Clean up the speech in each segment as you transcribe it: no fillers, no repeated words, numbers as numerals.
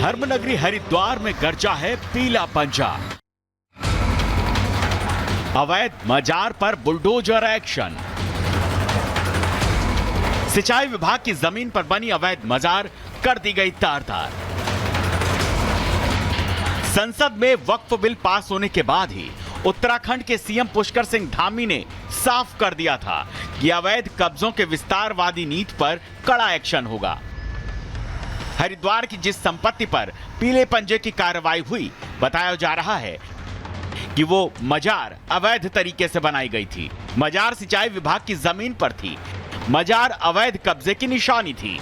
धर्मनगरी हरिद्वार में गरजा है पीला पंजा। अवैध मजार पर बुलडोजर एक्शन। सिंचाई विभाग की जमीन पर बनी अवैध मजार कर दी गई तार-तार। संसद में वक्फ बिल पास होने के बाद ही उत्तराखंड के सीएम पुष्कर सिंह धामी ने साफ कर दिया था कि अवैध कब्जों के विस्तारवादी नीति पर कड़ा एक्शन होगा। हरिद्वार की जिस संपत्ति पर पीले पंजे की कार्रवाई हुई, बताया जा रहा है कि वो मजार अवैध तरीके से बनाई गई थी। मजार सिंचाई विभाग की जमीन पर थी। मजार अवैध कब्जे की निशानी थी।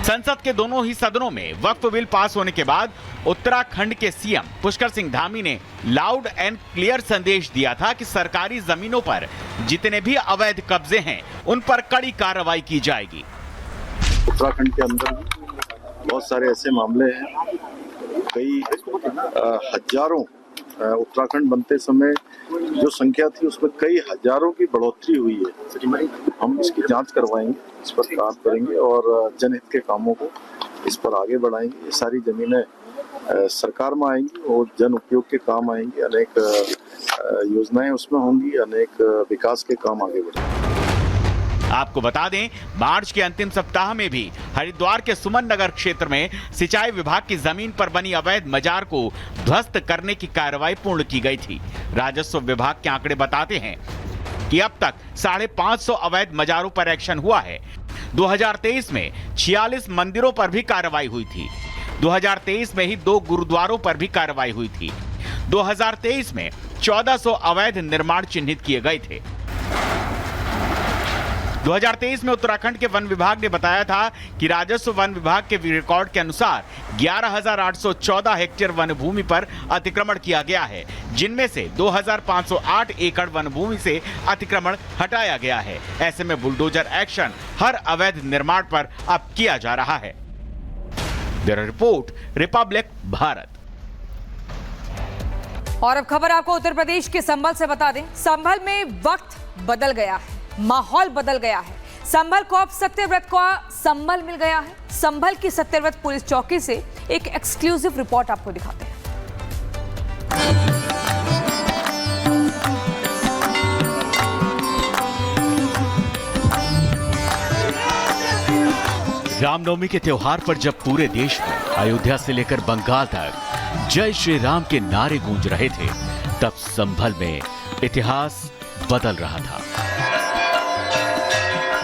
संसद के दोनों ही सदनों में वक्फ बिल पास होने के बाद उत्तराखंड के सीएम पुष्कर सिंह धामी ने लाउड एंड क्लियर संदेश दिया था कि सरकारी जमीनों पर जितने भी अवैध कब्जे हैं, उन पर कड़ी कार्रवाई की जाएगी। उत्तराखंड के अंदर बहुत सारे ऐसे मामले हैं, कई हजारों, उत्तराखंड बनते समय जो संख्या थी उसमें कई हजारों की बढ़ोतरी हुई है। हम इसकी जांच करवाएंगे, इस पर काम करेंगे और जनहित के कामों को इस पर आगे बढ़ाएंगे। ये सारी जमीनें सरकार में आएंगी और जन उपयोग के काम आएंगे। अनेक योजनाएं उसमें होंगी, अनेक विकास के काम आगे बढ़ेंगे। आपको बता दें, मार्च के अंतिम सप्ताह में भी हरिद्वार के सुमन नगर क्षेत्र में सिंचाई विभाग की जमीन पर बनी अवैध मजार को ध्वस्त करने की कार्रवाई पूर्ण की गई थी। राजस्व विभाग के आंकड़े बताते हैं कि अब तक 550 अवैध मजारों पर एक्शन हुआ है। 2023 में 46 मंदिरों पर भी कार्रवाई हुई थी। 2023 में ही 2 गुरुद्वारों पर भी कार्रवाई हुई थी। 2023 में 1400 अवैध निर्माण चिन्हित किए गए थे। 2023 में उत्तराखंड के वन विभाग ने बताया था कि राजस्व वन विभाग के रिकॉर्ड के अनुसार 11,814 हेक्टेयर वन भूमि पर अतिक्रमण किया गया है, जिनमें से 2,508 एकड़ वन भूमि से अतिक्रमण हटाया गया है। ऐसे में बुलडोजर एक्शन हर अवैध निर्माण पर अब किया जा रहा है। Bureau report, Republic Bharat. और अब खबर आपको उत्तर प्रदेश के संभल से बता दें। संभल में वक्त बदल गया है, माहौल बदल गया है। संभल को अब सत्यव्रत का संबल मिल गया है। संभल की सत्यव्रत पुलिस चौकी से एक एक्सक्लूसिव रिपोर्ट आपको दिखाते हैं। रामनवमी के त्योहार पर जब पूरे देश में अयोध्या से लेकर बंगाल तक जय श्री राम के नारे गूंज रहे थे, तब संभल में इतिहास बदल रहा था।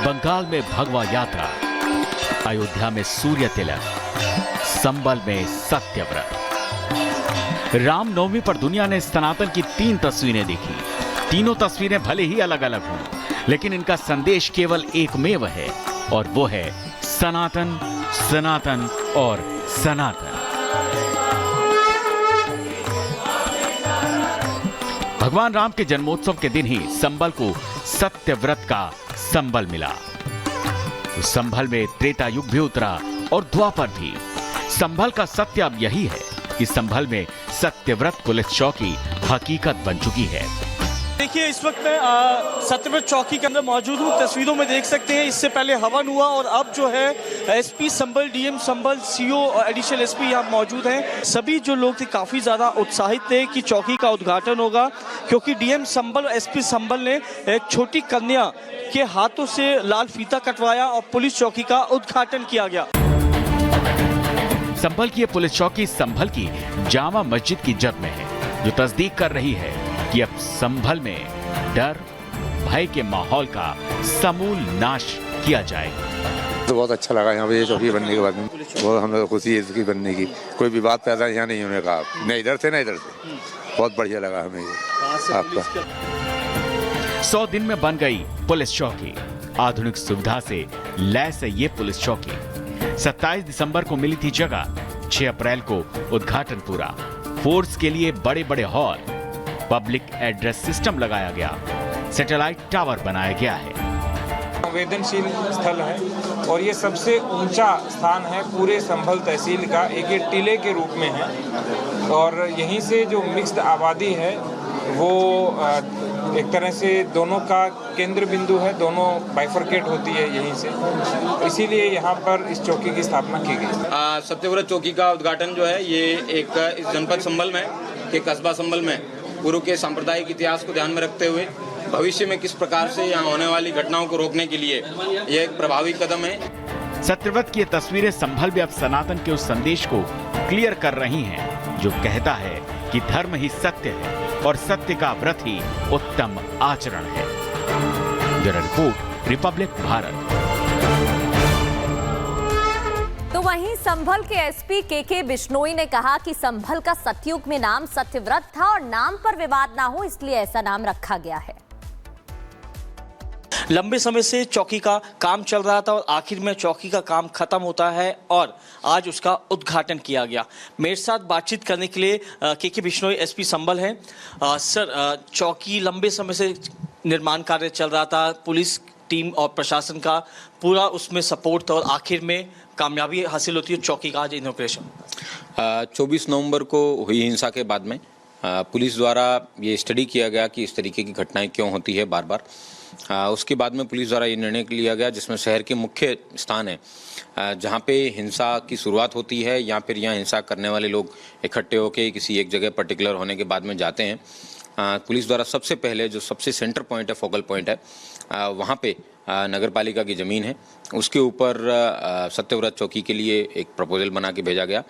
बंगाल में भगवा यात्रा, अयोध्या में सूर्य तिलक, संभल में सत्यव्रत। रामनवमी पर दुनिया ने सनातन की 3 तस्वीरें देखी। तीनों तस्वीरें भले ही अलग अलग हों, लेकिन इनका संदेश केवल एकमेव है, और वो है सनातन, सनातन और सनातन। भगवान राम के जन्मोत्सव के दिन ही संभल को सत्यव्रत का संबल मिला। उस संभल में त्रेता युग भी उतरा और द्वापर भी। संभल का सत्य अब यही है कि संभल में सत्यव्रत पुलिस चौकी हकीकत बन चुकी है। देखिए, इस वक्त मैं सत्यव्रत चौकी के अंदर मौजूद हूँ। तस्वीरों में देख सकते हैं, इससे पहले हवन हुआ और अब जो है एसपी संभल, डीएम संभल, सीओ और एडिशनल एसपी यहाँ मौजूद हैं। सभी जो लोग थे काफ़ी ज़्यादा उत्साहित थे कि चौकी का उद्घाटन होगा, क्योंकि डीएम संभल और एसपी संभल ने एक छोटी कन्या के हाथों से लाल फीता कटवाया और पुलिस चौकी का उद्घाटन किया गया। संभल की ये पुलिस चौकी संभल की जामा मस्जिद की जद में है, जो तस्दीक कर रही है कि अब संभल में डर भय के माहौल का समूल नाश किया जाएगा। तो बहुत अच्छा लगा यहाँ पे ये चौकी बनने के बाद में। वो हम लोग खुशी है इसकी बनने की। कोई भी बात पैदा यहाँ नहीं होने का, न इधर से न इधर से। बहुत बढ़िया लगा हमें ये आपका। 100 दिन में बन गई पुलिस चौकी। आधुनिक सुविधा से लैस है ये पुलिस चौकी। 27 दिसंबर को मिली थी जगह। 6 अप्रैल को उद्घाटन पूरा। फोर्स के लिए बड़े बड़े हॉल, पब्लिक एड्रेस सिस्टम लगाया गया, सैटेलाइट टावर बनाया गया है। संवेदनशील स्थल है और ये सबसे ऊंचा स्थान है पूरे संभल तहसील का। एक ये टीले के रूप में है और यहीं से जो मिक्स्ड आबादी है वो एक तरह से दोनों का केंद्र बिंदु है, दोनों बाइफरकेट होती है यहीं से, इसीलिए यहाँ पर इस चौकी की स्थापना की गई। सत्यव्रत चौकी का उद्घाटन जो है ये एक इस जनपद संभल में के कस्बा संभल में पूर्व के सांप्रदायिक इतिहास को ध्यान में रखते हुए भविष्य में किस प्रकार से यहाँ होने वाली घटनाओं को रोकने के लिए यह एक प्रभावी कदम है। सत्यव्रत की ये तस्वीरें संभल भी अब सनातन के उस संदेश को क्लियर कर रही हैं जो कहता है कि धर्म ही सत्य है और सत्य का व्रत ही उत्तम आचरण है। Bureau report, Republic Bharat. तो वहीं संभल के एसपी के बिश्नोई ने कहा कि संभल का सतयुग में नाम सत्यव्रत था और नाम पर विवाद ना हो इसलिए ऐसा नाम रखा गया है। लंबे समय से चौकी का काम चल रहा था और आखिर में चौकी का काम खत्म होता है और आज उसका उद्घाटन किया गया। मेरे साथ बातचीत करने के लिए के बिश्नोई एसपी संभल हैं। सर, चौकी लंबे समय से निर्माण कार्य चल रहा था, पुलिस टीम और प्रशासन का पूरा उसमें सपोर्ट था और आखिर में कामयाबी हासिल होती है चौकी का आज इनॉग्रेशन। 24 नवंबर को हुई हिंसा के बाद में पुलिस द्वारा ये स्टडी किया गया कि इस तरीके की घटनाएं क्यों होती है बार बार। उसके बाद में पुलिस द्वारा ये निर्णय लिया गया जिसमें शहर के मुख्य स्थान है जहाँ पे हिंसा की शुरुआत होती है या फिर यहाँ हिंसा करने वाले लोग इकट्ठे होकर किसी एक जगह पर्टिकुलर होने के बाद में जाते हैं। पुलिस द्वारा सबसे पहले जो सबसे सेंटर पॉइंट है, फोकल पॉइंट है, वहाँ पे नगर पालिका की ज़मीन है, उसके ऊपर सत्यव्रत चौकी के लिए एक प्रपोजल बना के भेजा गया।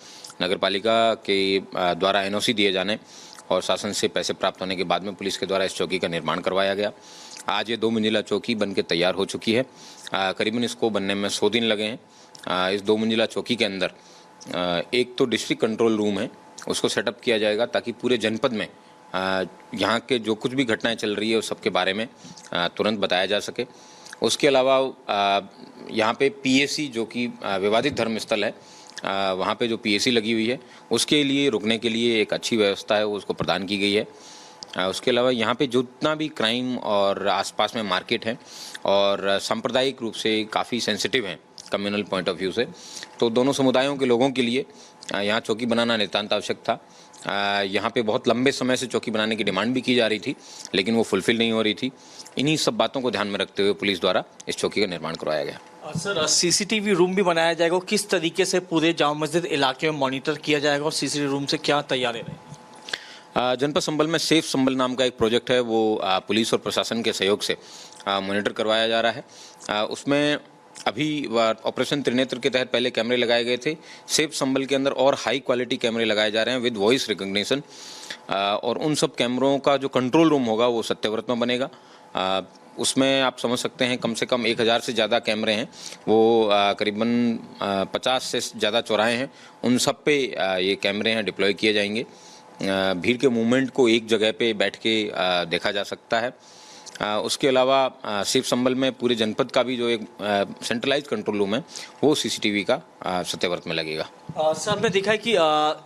नगर पालिका के द्वारा एनओसी दिए जाने और शासन से पैसे प्राप्त होने के बाद में पुलिस के द्वारा इस चौकी का निर्माण करवाया गया। आज ये 2 मंजिला चौकी बनके तैयार हो चुकी है। करीबन इसको बनने में 100 दिन लगे हैं। इस 2 मंजिला चौकी के अंदर एक तो डिस्ट्रिक्ट कंट्रोल रूम है, उसको सेटअप किया जाएगा ताकि पूरे जनपद में यहाँ के जो कुछ भी घटनाएं चल रही है उस सब के बारे में तुरंत बताया जा सके। उसके अलावा यहाँ पे पीएसी जो कि विवादित धर्म स्थल है, वहाँ पे जो पीएसी लगी हुई है उसके लिए रुकने के लिए एक अच्छी व्यवस्था है वो उसको प्रदान की गई है। उसके अलावा यहाँ पे जितना भी क्राइम और आसपास में मार्केट है और सांप्रदायिक रूप से काफ़ी सेंसिटिव है कम्युनल पॉइंट ऑफ व्यू से, तो दोनों समुदायों के लोगों के लिए यहाँ चौकी बनाना नितांत आवश्यक था। यहाँ पे बहुत लंबे समय से चौकी बनाने की डिमांड भी की जा रही थी लेकिन वो फुलफिल नहीं हो रही थी। इन्हीं सब बातों को ध्यान में रखते हुए पुलिस द्वारा इस चौकी का निर्माण करवाया गया। सर, सीसीटीवी रूम भी बनाया जाएगा, किस तरीके से पूरे जामा मस्जिद इलाके में मॉनिटर किया जाएगा और सीसीटीवी रूम से क्या तैयारी रहेगी? जनपद संभल में सेफ संभल नाम का एक प्रोजेक्ट है, वो पुलिस और प्रशासन के सहयोग से मॉनिटर करवाया जा रहा है। उसमें अभी ऑपरेशन त्रिनेत्र के तहत पहले कैमरे लगाए गए थे। सेफ संभल के अंदर और हाई क्वालिटी कैमरे लगाए जा रहे हैं विद वॉइस रिकॉग्निशन और उन सब कैमरों का जो कंट्रोल रूम होगा वो सत्यव्रत में बनेगा। उसमें आप समझ सकते हैं कम से कम 1000 से ज़्यादा कैमरे हैं, वो करीबन 50 से ज़्यादा चौराहे हैं, उन सब पे ये कैमरे हैं डिप्लॉय किए जाएंगे। भीड़ के मूवमेंट को एक जगह पे बैठ के देखा जा सकता है। उसके अलावा सेफ संभल में पूरे जनपद का भी जो एक सेंट्रलाइज कंट्रोल रूम है वो सीसीटीवी का सत्यव्रत में लगेगा। सर, हमने देखा है कि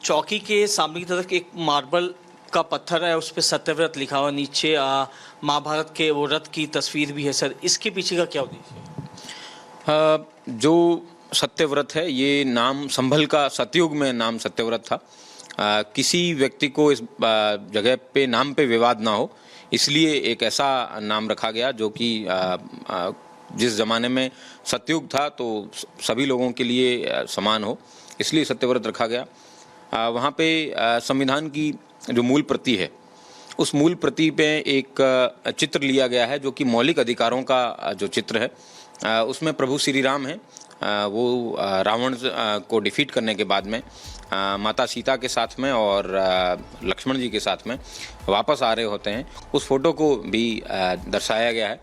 चौकी के सामने की तरफ एक मार्बल का पत्थर है, उस पर सत्यव्रत लिखा हुआ, नीचे महाभारत के वो रथ की तस्वीर भी है। सर, इसके पीछे का क्या उद्देश्य है? जो सत्यव्रत है ये नाम संभल का सतयुग में नाम सत्यव्रत था। किसी व्यक्ति को इस जगह पे नाम पे विवाद ना हो इसलिए एक ऐसा नाम रखा गया जो कि जिस ज़माने में सतयुग था तो सभी लोगों के लिए समान हो, इसलिए सत्यव्रत रखा गया। वहाँ पे संविधान की जो मूल प्रति है उस मूल प्रति पे एक चित्र लिया गया है जो कि मौलिक अधिकारों का जो चित्र है। उसमें प्रभु श्री राम है, वो रावण को डिफीट करने के बाद में माता सीता के साथ में और लक्ष्मण जी के साथ में वापस आ रहे होते हैं, उस फोटो को भी दर्शाया गया है।